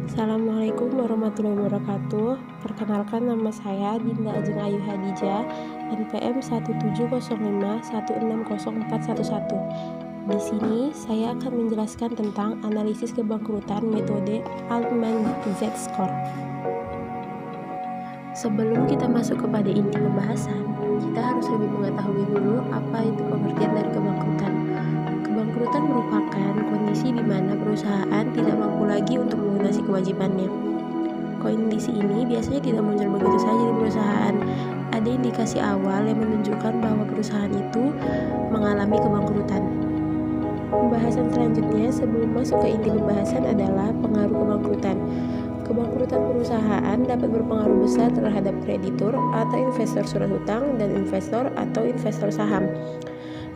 Assalamualaikum warahmatullahi wabarakatuh. Perkenalkan, nama saya Dinda Ajeng Ayu Hadijah, NPM 17051604111. Di sini saya akan menjelaskan tentang analisis kebangkrutan metode Altman-Z-Score. Sebelum kita masuk kepada inti pembahasan, kita harus lebih mengetahui dulu apa itu pengertian dari kebangkrutan. Kebangkrutan merupakan kondisi di mana perusahaan tidak mampu lagi untuk melunasi kewajibannya. Kondisi ini biasanya tidak muncul begitu saja di perusahaan. Ada indikasi awal yang menunjukkan bahwa perusahaan itu mengalami kebangkrutan. Pembahasan selanjutnya sebelum masuk ke inti pembahasan adalah pengaruh kebangkrutan. Kebangkrutan perusahaan dapat berpengaruh besar terhadap kreditur atau investor surat hutang dan investor atau investor saham.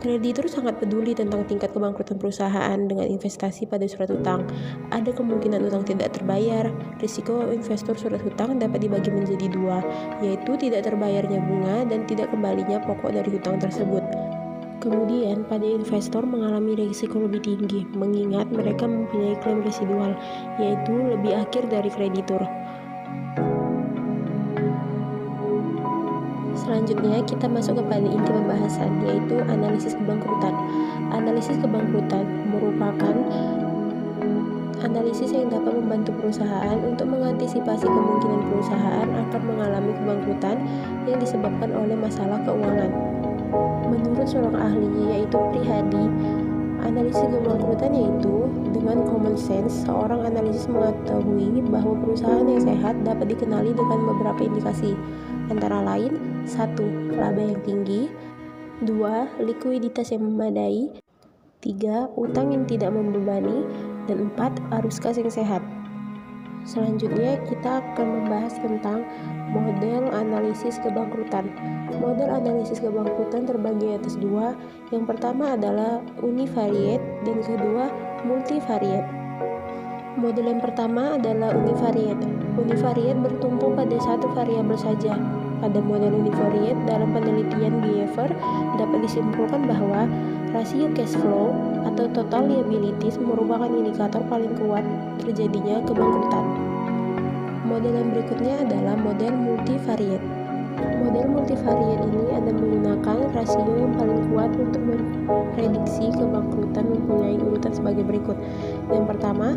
Kreditur sangat peduli tentang tingkat kebangkrutan perusahaan dengan investasi pada surat hutang. Ada kemungkinan utang tidak terbayar. Risiko investor surat hutang dapat dibagi menjadi dua, yaitu tidak terbayarnya bunga dan tidak kembalinya pokok dari hutang tersebut. Kemudian, pada investor mengalami risiko lebih tinggi, mengingat mereka mempunyai klaim residual, yaitu lebih akhir dari kreditur. Selanjutnya, kita masuk kepada inti pembahasan, yaitu analisis kebangkrutan. Analisis kebangkrutan merupakan analisis yang dapat membantu perusahaan untuk mengantisipasi kemungkinan perusahaan akan mengalami kebangkrutan yang disebabkan oleh masalah keuangan. Menurut seorang ahli, yaitu Prihadi, analisis kebangkrutan yaitu dengan common sense, seorang analisis mengetahui bahwa perusahaan yang sehat dapat dikenali dengan beberapa indikasi, antara lain 1. Laba yang tinggi, 2. Likuiditas yang memadai, 3. Utang yang tidak membebani, dan 4. Arus kas yang sehat. Selanjutnya, kita akan membahas tentang model analisis kebangkrutan. Model analisis kebangkrutan terbagi atas dua. Yang pertama adalah univariate dan kedua multivariate. Model yang pertama adalah univariate. Univariate bertumpu pada satu variabel saja. Pada model univariate, dalam penelitian Beaver dapat disimpulkan bahwa rasio cash flow atau total liabilities merupakan indikator paling kuat terjadinya kebangkrutan. Model yang berikutnya adalah model multivariate. Model multivariate ini ada menggunakan rasio yang paling kuat untuk memprediksi kebangkrutan mempunyai urutan sebagai berikut. Yang pertama,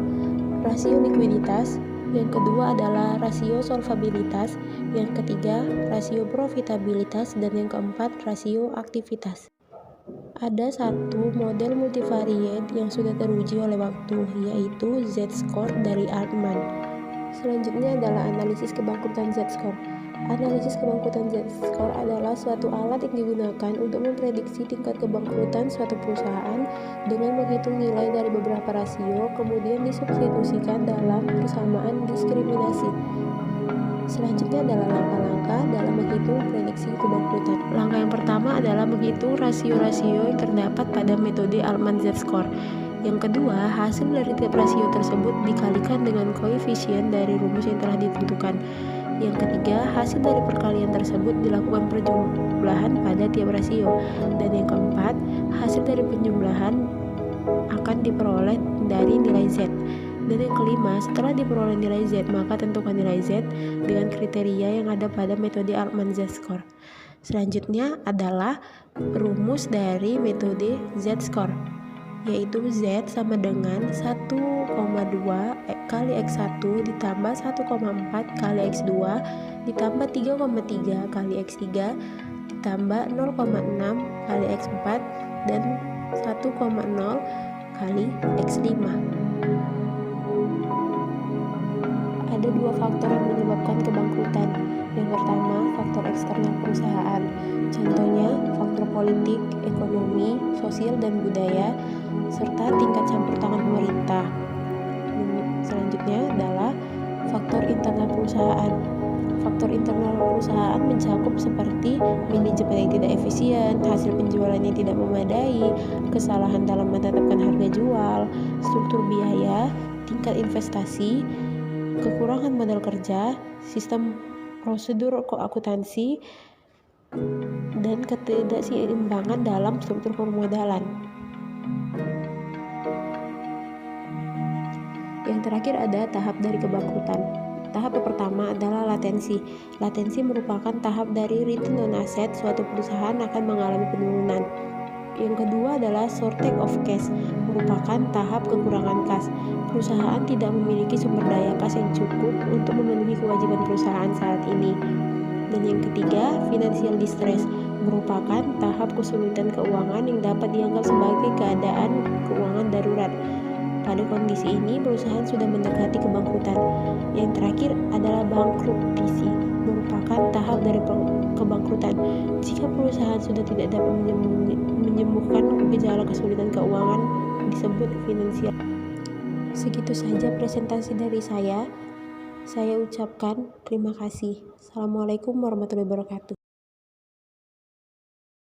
rasio likuiditas. Yang kedua adalah rasio solvabilitas. Yang ketiga, rasio profitabilitas. Dan yang keempat, rasio aktivitas. Ada satu model multivariate yang sudah teruji oleh waktu, yaitu Z-score dari Altman. Selanjutnya adalah analisis kebangkrutan Z-score. Analisis kebangkrutan Z-score adalah suatu alat yang digunakan untuk memprediksi tingkat kebangkrutan suatu perusahaan dengan menghitung nilai dari beberapa rasio, kemudian disubstitusikan dalam persamaan diskriminasi. Selanjutnya adalah langkah-langkah dalam menghitung prediksi kebangkrutan. Langkah yang pertama adalah menghitung rasio-rasio yang terdapat pada metode Altman Z-score. Yang kedua, hasil dari tiap rasio tersebut dikalikan dengan koefisien dari rumus yang telah ditentukan. Yang ketiga, hasil dari perkalian tersebut dilakukan perjumlahan pada tiap rasio. Dan yang keempat, hasil dari penjumlahan akan diperoleh dari nilai Z. Dan yang kelima, setelah diperoleh nilai Z, maka tentukan nilai Z dengan kriteria yang ada pada metode Altman Z-score. Selanjutnya adalah rumus dari metode Z-score, yaitu Z sama dengan 1,2 kali X1 ditambah 1,4 kali X2 ditambah 3,3 kali X3 ditambah 0,6 kali X4 dan 1,0 kali X5. Ada dua faktor yang menyebabkan kebangkrutan. Yang pertama, faktor eksternal perusahaan. Contohnya, faktor politik, ekonomi, sosial, dan budaya, serta tingkat campur tangan pemerintah. Selanjutnya adalah faktor internal perusahaan. Faktor internal perusahaan mencakup seperti manajemen yang tidak efisien, hasil penjualan yang tidak memadai, kesalahan dalam menetapkan harga jual, struktur biaya, tingkat investasi, kekurangan modal kerja, sistem prosedur akuntansi, dan ketidakseimbangan dalam struktur permodalan. Yang terakhir ada tahap dari kebangkrutan. Tahap pertama adalah latensi. Latensi merupakan tahap dari return on asset suatu perusahaan akan mengalami penurunan. Yang kedua adalah shortage of cash, merupakan tahap kekurangan kas. Perusahaan tidak memiliki sumber daya kas yang cukup untuk memenuhi kewajiban perusahaan saat ini. Dan yang ketiga, financial distress, merupakan tahap kesulitan keuangan yang dapat dianggap sebagai keadaan keuangan darurat. Pada kondisi ini, perusahaan sudah mendekati kebangkrutan. Yang terakhir adalah bankruptcy, merupakan tahap dari kebangkrutan. Jika perusahaan sudah tidak dapat menyembuhkan gejala kesulitan keuangan, disebut finansial. Segitu saja presentasi dari saya. Saya ucapkan terima kasih. Assalamualaikum warahmatullahi wabarakatuh.